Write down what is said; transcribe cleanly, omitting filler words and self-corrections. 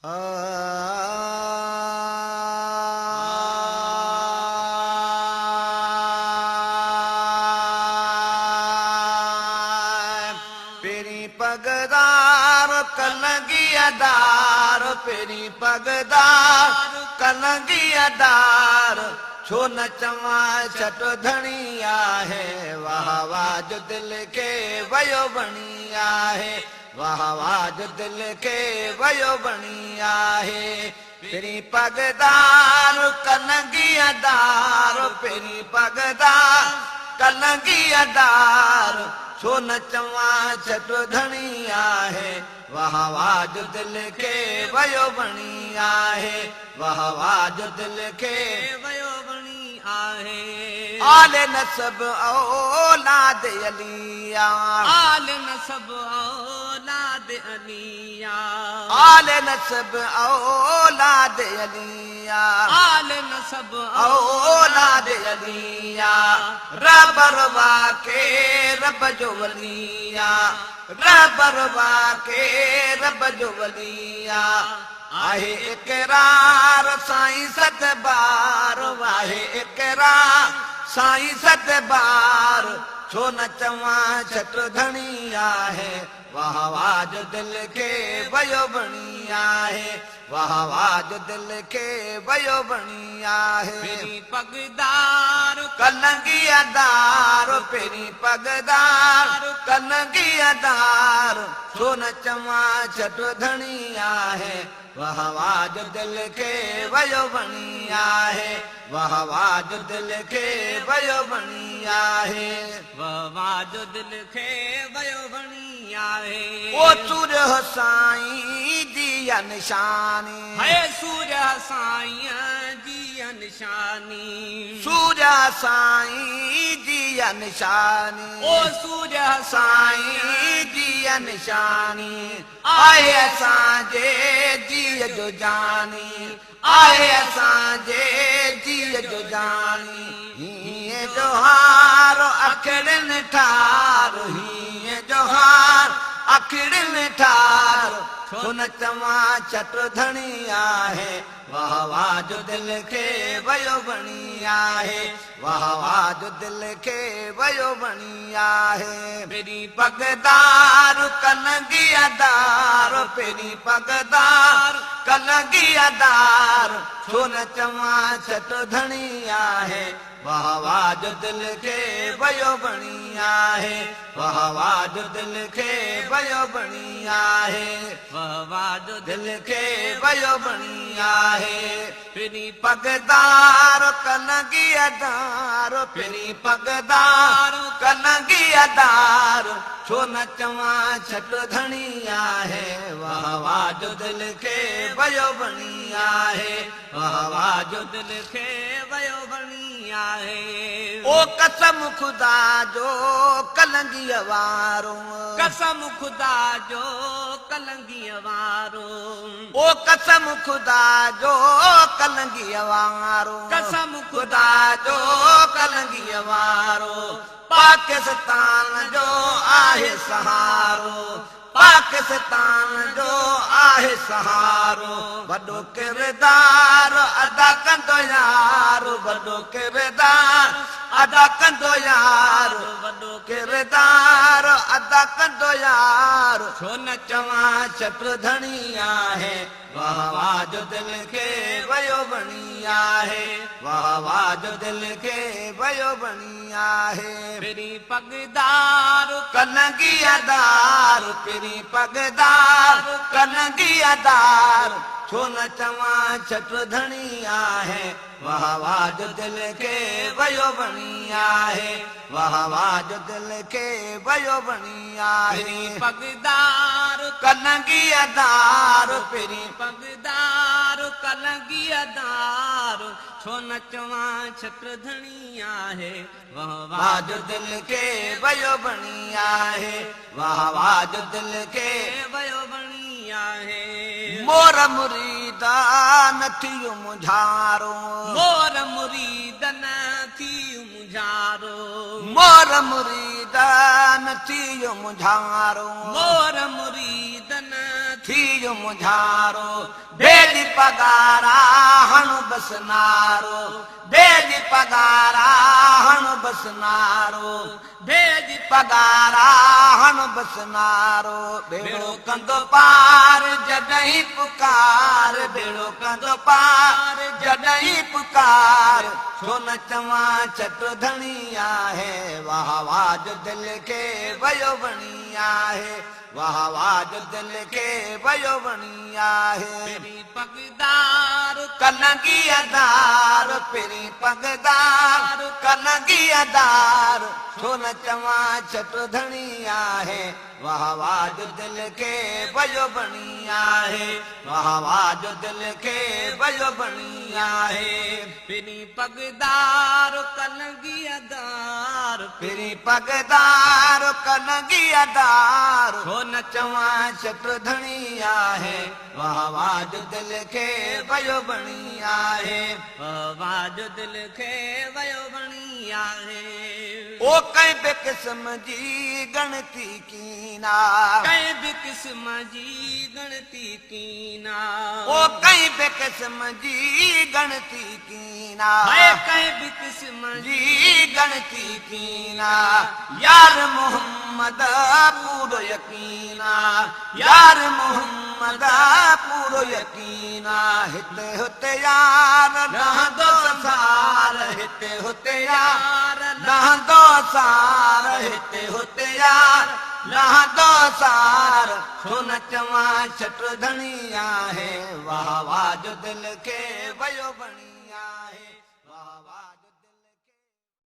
Peri पगदार कलंगियादार, peri पगदार कलंगियादार, छो न चवा छट धणिया है, वाह वाह जो दिल के वयो बणिया है, वाह वाह जो दिल के वयो बणिया है। पेरी पगदार कलंगियादार, पेरी पगदार कलंगियादार, छो न चवा छट धणिया है, वाह वाह जो दिल के वयो बणिया है, वाह वाह जो दिल के वयो बणिया है। आले नसब औलाद अलिया, आले नसब औलाद अलिया, आले नसब औलाद अलिया, आले नसब औलाद अलिया, रबरवा के रब जो वलिया, रबरवा के रब जो वलिया, आहे इकरार साईं सत बार, आहे इकरार साईं सत बार, छो न चवा छट धणिया है, वाह वाह जो दिल के वयो बणिया है, वाह वाह जो दिल के वयो बणिया है। पेरी पगदार कलंगियादार, पेरी पगदार कलंगियादार, छो न चवा छट धणिया है, वाह वाह जो दिल के वयो बणिया है, वाह वाह जो दिल के वयो बणिया है, वाह वाह जो दिल के वयो बणिया है। ओ सूर्य साईं जी निशानी, है सूर्य साईं जी निशानी, सूर्य साईं जी निशानी, ओ सूर्य साईं जी निशानी, आए असांजे जी जो जानी, आए असांजे जी जो जानी, हीअं जोहार अखिड़िन ठार, हीअं जोहार अखिड़िन ठार, छो न चवा छट धणिया है, वाह वाह जो दिल के वयो बणिया है, वाह वाह जो दिल के वयो बणिया है। पेरी पगदार कलंगियादार, पेरी पगदार कलंगियादार, छो न चवा छट धणिया है, वाह वाह जो दिल के वयो बणिया है, वाह वाह जो दिल के वयो बणिया है, वाह वाह जो दिल के वयो बणिया है। पेरी पगदार कलंगियादार, पेरी पगदार कलंगियादार, छो न चवा छट धणिया है, वाह वाह जो दिल के वयो बणिया है, वाह वाह जो दिल के वयो बणिया है। ओ कसम खुदा जो कलंगिया वारो, कसम खुदा जो कलंगिया वारो, ओ कसम खुदा जो कलंगिया वारो, कसम खुदा जो कलंगिया वारो, पाकिस्तान जो आहे सहारो, पाकिस्तान जो आहे सहारो, वॾो किरदार अदा कंदो यार, वॾो किरदार अदा कंदो यार, वॾो किरदार अदा कंदो यार, छो न चवा छट धणिया है, वाह वाह जो दिल के वयो बणिया है, वाह वाह जो दिल के वयो बणिया है। पेरी पगदार कलंगियादार, पेरी पगदार कलंगियादार, छो न चवा छट धणिया है, वाह वाह जो दिल के वयो बणिया है, वाह वाह जो दिल के वयो बणिया है। पेरी पगदार कलंगियादार, पेरी पगदार कलंगियादार, छो न चवा छट धणिया है, वाह वाह जो दिल के वयो बणिया है, वाह वाह जो दिल के वयो बणिया है। मोर मुरीदा न थियो मुझारो, मोर मुरीद न थियो मुझारो, मोर मुरीदा न थियो मुझारो, मोर मुरीद न थी मुझारो बेली पगारा हणु बसनारो बेली पगारा हणु बसनारो बेली पगारा हणु बसनारो बेड़ो कंदो पार जॾहिं पुकार बेड़ो कंदो पार जॾहिं पुकार छो न चवां छट धणी आहे वाह वाह जो दिल खे वयो वणी आहे वाह वाह जो दिल खे वयो वणी आहे पगदार कलंगी अदार पिरी पगदार कलंगी अदार छो न चवां छट धणी आहे वाह वाह जो दिल खे वयो वणी आहे वाह वाह जो दिल खे वयो वणी आहे पिरी पगदार कलंगी अदार पिरी पगदार कलंगी अदार छो न चवां छट धणी आहे वाह वाह जो दिल खे वयो वणी आहे वाह जो दिल खे वयो वणी आहे ओ कंहिं बि क़िस्म जी गणती कीना कंहिं बि क़िस्म जी गणती कीना ओ कंहिं बि क़िस्म जी गणती कीना कंहिं बि क़िस्म जी गणती कीना यार मोहम्मद पूरो यकीना यार मोहम्मद पूरो यकीना हिते हुते यार रहंदो सार हिते हुते यार रहंदो सार हिते हुते यार रहंदो सार छो न चवां छट धणी आहे वाह वाह जो दिल खे वयो वणी